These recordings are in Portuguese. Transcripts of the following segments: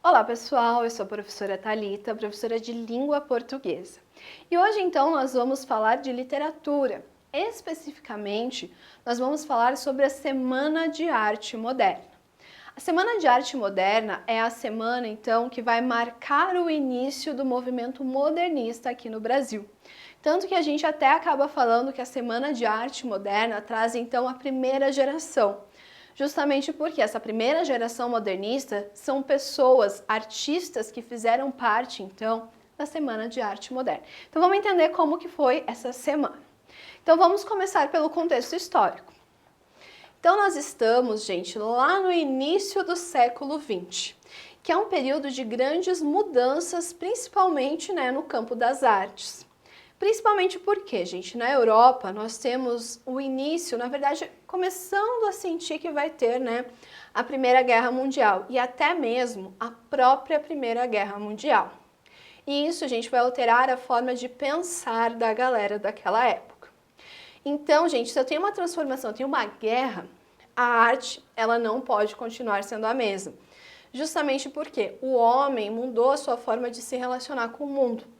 Olá pessoal, eu sou a professora Thalita, professora de língua portuguesa. E hoje então nós vamos falar de literatura. Especificamente, nós vamos falar sobre a Semana de Arte Moderna. A Semana de Arte Moderna é a semana então que vai marcar o início do movimento modernista aqui no Brasil. Tanto que a gente até acaba falando que a Semana de Arte Moderna traz então a primeira geração. Justamente porque essa primeira geração modernista são pessoas, artistas que fizeram parte, então, da Semana de Arte Moderna. Então vamos entender como que foi essa semana. Então vamos começar pelo contexto histórico. Então nós estamos, gente, lá no início do século XX, que é um período de grandes mudanças, principalmente no campo das artes. Principalmente porque, gente, na Europa nós temos o início, na verdade, começando a sentir que vai ter, a Primeira Guerra Mundial e até mesmo a própria Primeira Guerra Mundial. E isso, gente, vai alterar a forma de pensar da galera daquela época. Então, gente, se eu tenho uma transformação, eu tenho uma guerra, a arte, ela não pode continuar sendo a mesma. Justamente porque o homem mudou a sua forma de se relacionar com o mundo.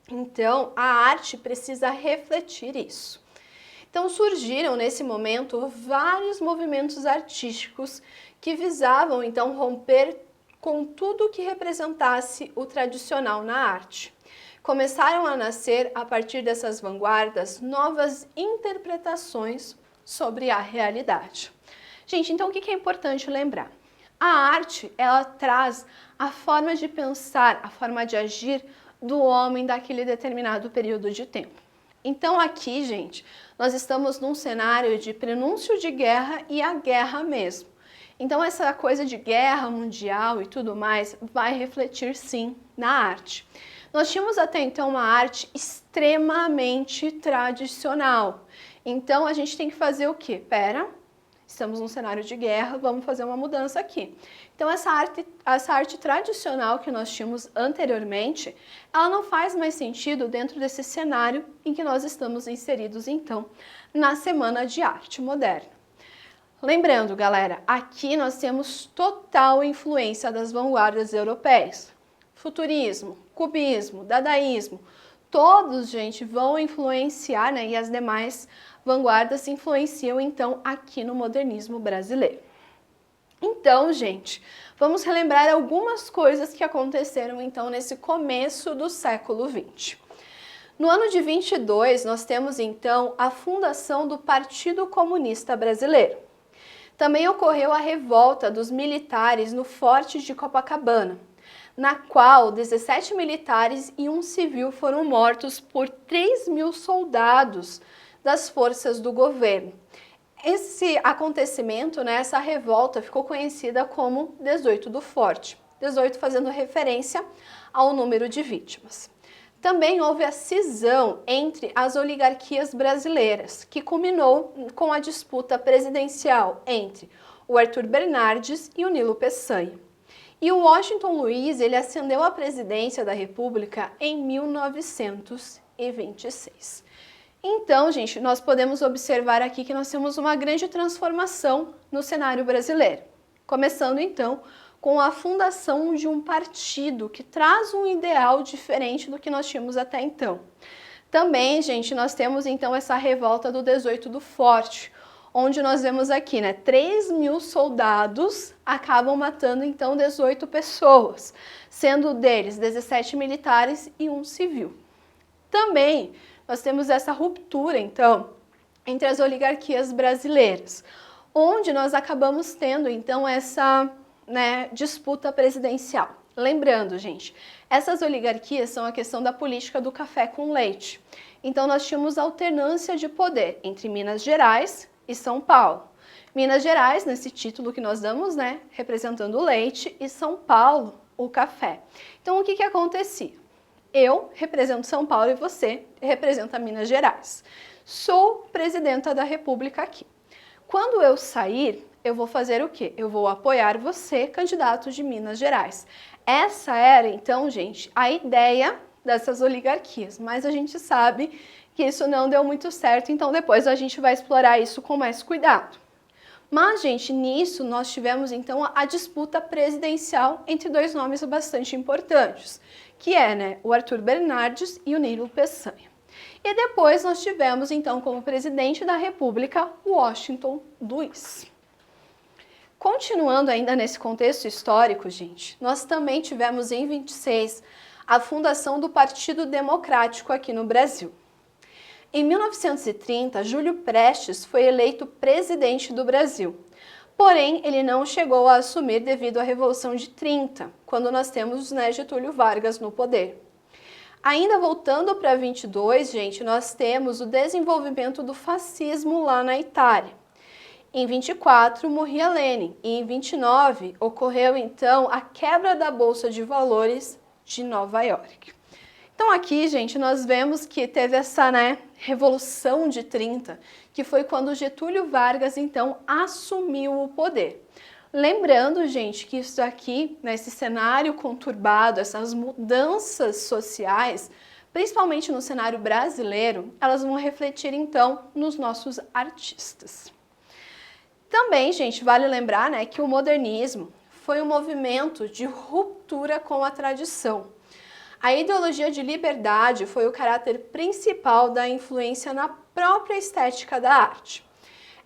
Então, a arte precisa refletir isso. Então, surgiram nesse momento vários movimentos artísticos que visavam, então, romper com tudo que representasse o tradicional na arte. Começaram a nascer, a partir dessas vanguardas, novas interpretações sobre a realidade. Gente, então o que é importante lembrar? A arte, ela traz a forma de pensar, a forma de agir do homem daquele determinado período de tempo. Então aqui, gente, nós estamos num cenário de prenúncio de guerra e a guerra mesmo. Então essa coisa de guerra mundial e tudo mais vai refletir sim na arte. Nós tínhamos até então uma arte extremamente tradicional. Então a gente tem que fazer o quê? Estamos num cenário de guerra, vamos fazer uma mudança aqui. Então essa arte tradicional que nós tínhamos anteriormente, ela não faz mais sentido dentro desse cenário em que nós estamos inseridos então na Semana de Arte Moderna. Lembrando, galera, aqui nós temos total influência das vanguardas europeias. Futurismo, cubismo, dadaísmo, todos, gente, vão influenciar, e as demais vanguardas influenciam, então, aqui no modernismo brasileiro. Então, gente, vamos relembrar algumas coisas que aconteceram, então, nesse começo do século XX. No ano de 22, nós temos, então, a fundação do Partido Comunista Brasileiro. Também ocorreu a revolta dos militares no Forte de Copacabana, na qual 17 militares e um civil foram mortos por 3.000 soldados das forças do governo. Esse acontecimento, essa revolta, ficou conhecida como 18 do Forte, 18 fazendo referência ao número de vítimas. Também houve a cisão entre as oligarquias brasileiras, que culminou com a disputa presidencial entre o Arthur Bernardes e o Nilo Peçanha. E o Washington Luiz, ele ascendeu à presidência da República em 1926. Então, gente, nós podemos observar aqui que nós temos uma grande transformação no cenário brasileiro. Começando, então, com a fundação de um partido que traz um ideal diferente do que nós tínhamos até então. Também, gente, nós temos, então, essa revolta do 18 do Forte, onde nós vemos aqui, 3.000 soldados acabam matando, então, 18 pessoas, sendo deles 17 militares e um civil. Também nós temos essa ruptura, então, entre as oligarquias brasileiras, onde nós acabamos tendo, então, essa disputa presidencial. Lembrando, gente, essas oligarquias são a questão da política do café com leite. Então, nós tínhamos alternância de poder entre Minas Gerais e São Paulo. Minas Gerais, nesse título que nós damos, representando o leite, e São Paulo, o café. Então, o que acontecia? Eu represento São Paulo e você representa Minas Gerais. Sou presidenta da República aqui. Quando eu sair, eu vou fazer o quê? Eu vou apoiar você, candidato de Minas Gerais. Essa era, então, gente, a ideia dessas oligarquias, mas a gente sabe que isso não deu muito certo, então depois a gente vai explorar isso com mais cuidado. Mas, gente, nisso nós tivemos então a disputa presidencial entre dois nomes bastante importantes, que é, né, o Arthur Bernardes e o Nilo Peçanha. E depois nós tivemos então como presidente da República Washington Luiz. Continuando ainda nesse contexto histórico, gente, nós também tivemos em 26 a fundação do Partido Democrático aqui no Brasil. Em 1930, Júlio Prestes foi eleito presidente do Brasil. Porém, ele não chegou a assumir devido à Revolução de 30, quando nós temos, né, Getúlio Vargas no poder. Ainda voltando para 22, gente, nós temos o desenvolvimento do fascismo lá na Itália. Em 24, morria Lenin e em 29 ocorreu então a quebra da Bolsa de Valores de Nova York. Então aqui, gente, nós vemos que teve essa, né, Revolução de 30, que foi quando Getúlio Vargas então assumiu o poder. Lembrando, gente, que isso aqui, nesse cenário conturbado, essas mudanças sociais, principalmente no cenário brasileiro, elas vão refletir então nos nossos artistas. Também, gente, vale lembrar, né, que o modernismo foi um movimento de ruptura com a tradição. A ideologia de liberdade foi o caráter principal da influência na própria estética da arte.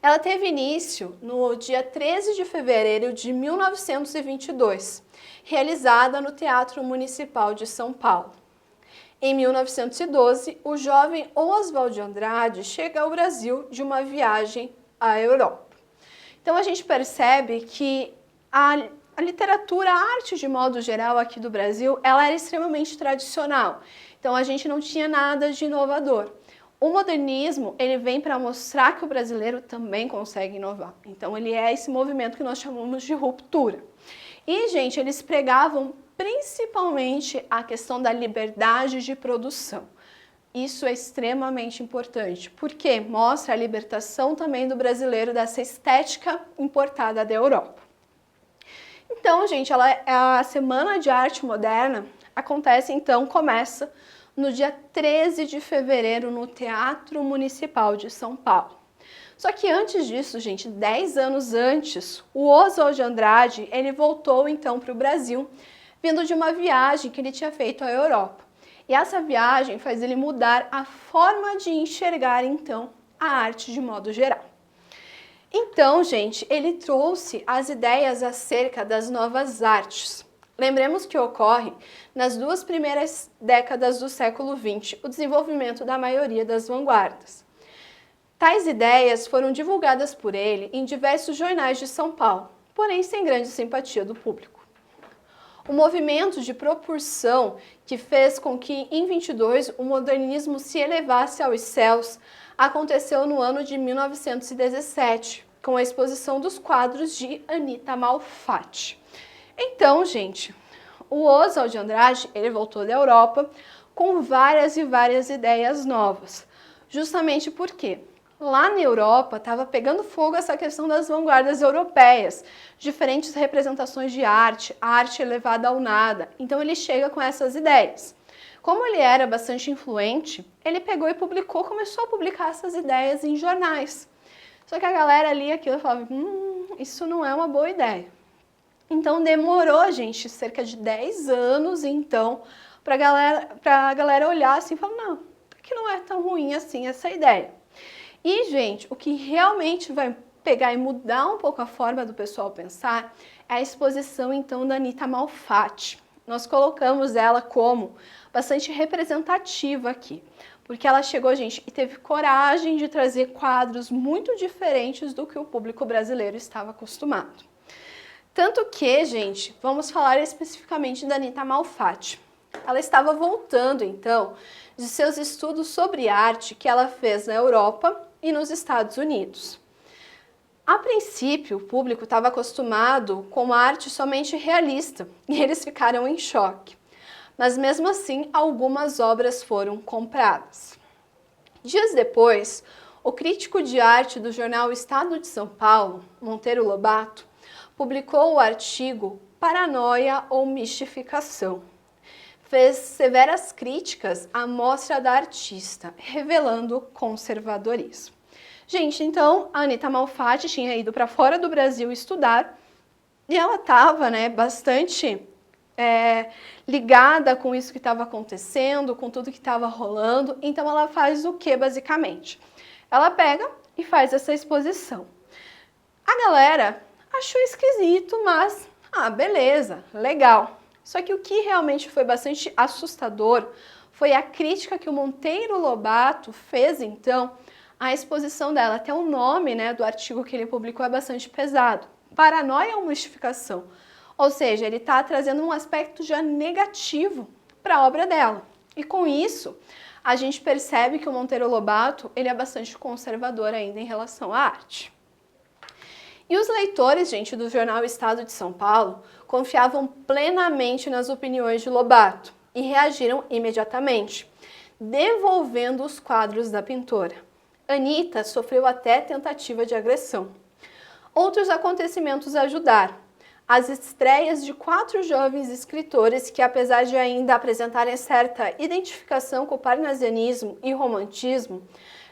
Ela teve início no dia 13 de fevereiro de 1922, realizada no Teatro Municipal de São Paulo. Em 1912, o jovem Oswald de Andrade chega ao Brasil de uma viagem à Europa. Então a gente percebe que a literatura, a arte de modo geral aqui do Brasil, ela era extremamente tradicional. Então a gente não tinha nada de inovador. O modernismo, ele vem para mostrar que o brasileiro também consegue inovar. Então ele é esse movimento que nós chamamos de ruptura. E, gente, eles pregavam principalmente a questão da liberdade de produção. Isso é extremamente importante, porque mostra a libertação também do brasileiro dessa estética importada da Europa. Então, gente, a Semana de Arte Moderna acontece, então, começa no dia 13 de fevereiro no Teatro Municipal de São Paulo. Só que antes disso, gente, 10 anos antes, o Oswald de Andrade, ele voltou, então, para o Brasil, vindo de uma viagem que ele tinha feito à Europa. E essa viagem faz ele mudar a forma de enxergar, então, a arte de modo geral. Então, gente, ele trouxe as ideias acerca das novas artes. Lembremos que ocorre nas duas primeiras décadas do século XX o desenvolvimento da maioria das vanguardas. Tais ideias foram divulgadas por ele em diversos jornais de São Paulo, porém sem grande simpatia do público. O movimento de propulsão que fez com que, em 22, o modernismo se elevasse aos céus aconteceu no ano de 1917, com a exposição dos quadros de Anita Malfatti. Então, gente, o Oswald de Andrade, ele voltou da Europa com várias e várias ideias novas, justamente porque lá na Europa estava pegando fogo essa questão das vanguardas europeias, diferentes representações de arte, arte elevada ao nada. Então ele chega com essas ideias. Como ele era bastante influente, ele pegou e publicou, começou a publicar essas ideias em jornais. Só que a galera lia aquilo e falava, isso não é uma boa ideia. Então demorou, gente, cerca de 10 anos, então, para a galera olhar assim e falar, não, que não é tão ruim assim essa ideia. E, gente, o que realmente vai pegar e mudar um pouco a forma do pessoal pensar é a exposição, então, da Anita Malfatti. Nós colocamos ela como bastante representativa aqui, porque ela chegou, gente, e teve coragem de trazer quadros muito diferentes do que o público brasileiro estava acostumado. Tanto que, gente, vamos falar especificamente da Anita Malfatti. Ela estava voltando, então, de seus estudos sobre arte que ela fez na Europa e nos Estados Unidos. A princípio, o público estava acostumado com uma arte somente realista e eles ficaram em choque. Mas mesmo assim, algumas obras foram compradas. Dias depois, o crítico de arte do jornal Estado de São Paulo, Monteiro Lobato, publicou o artigo Paranoia ou Mistificação. Fez severas críticas à mostra da artista, revelando conservadorismo. Gente, então a Anita Malfatti tinha ido para fora do Brasil estudar e ela estava, né, bastante ligada com isso que estava acontecendo, com tudo que estava rolando. Então ela faz o que basicamente? Ela pega e faz essa exposição. A galera achou esquisito, mas beleza, legal. Só que o que realmente foi bastante assustador foi a crítica que o Monteiro Lobato fez então à exposição dela. Até o nome, né, do artigo que ele publicou é bastante pesado. Paranoia ou mistificação? Ou seja, ele está trazendo um aspecto já negativo para a obra dela. E com isso, a gente percebe que o Monteiro Lobato ele é bastante conservador ainda em relação à arte. E os leitores, gente, do jornal Estado de São Paulo confiavam plenamente nas opiniões de Lobato e reagiram imediatamente, devolvendo os quadros da pintora. Anita sofreu até tentativa de agressão. Outros acontecimentos ajudaram. As estreias de 4 jovens escritores que, apesar de ainda apresentarem certa identificação com o parnasianismo e romantismo,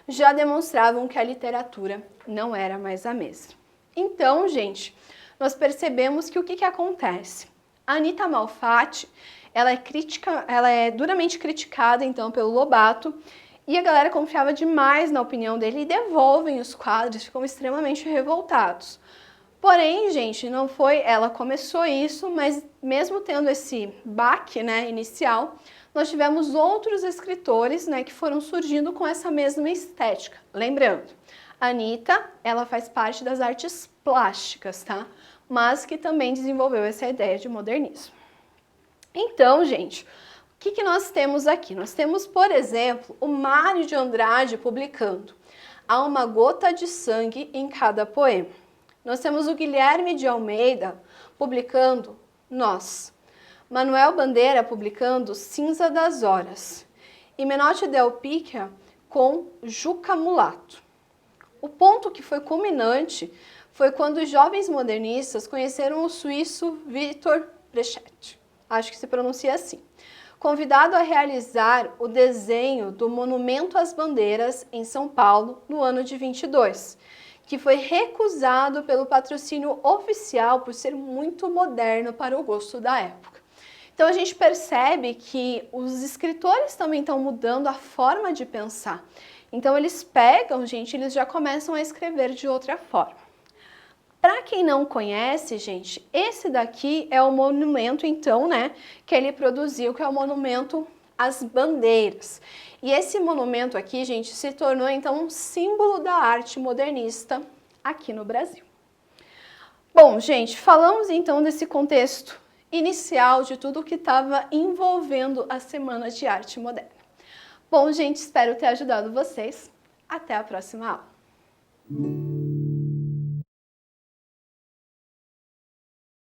já demonstravam que a literatura não era mais a mesma. Então, gente, nós percebemos que o que acontece? A Anita Malfatti, ela é duramente criticada, então, pelo Lobato, e a galera confiava demais na opinião dele e devolvem os quadros, ficam extremamente revoltados. Porém, gente, não foi ela começou isso, mas mesmo tendo esse baque, né, inicial, nós tivemos outros escritores, né, que foram surgindo com essa mesma estética. Lembrando, a Anita, ela faz parte das artes plásticas, tá? Mas que também desenvolveu essa ideia de modernismo. Então, gente, o que nós temos aqui? Nós temos, por exemplo, o Mário de Andrade publicando Há uma gota de sangue em cada poema. Nós temos o Guilherme de Almeida publicando Nós. Manuel Bandeira publicando Cinza das Horas. E Menotti Del Picchia com Juca Mulato. O ponto que foi culminante foi quando os jovens modernistas conheceram o suíço Victor Brecht, acho que se pronuncia assim, convidado a realizar o desenho do Monumento às Bandeiras em São Paulo no ano de 22, que foi recusado pelo patrocínio oficial por ser muito moderno para o gosto da época. Então a gente percebe que os escritores também estão mudando a forma de pensar. Então eles pegam, gente, eles já começam a escrever de outra forma. Para quem não conhece, gente, esse daqui é o monumento, então, né, que ele produziu, que é o Monumento às Bandeiras. E esse monumento aqui, gente, se tornou, então, um símbolo da arte modernista aqui no Brasil. Bom, gente, falamos, então, desse contexto inicial de tudo que estava envolvendo a Semana de Arte Moderna. Bom, gente, espero ter ajudado vocês. Até a próxima aula.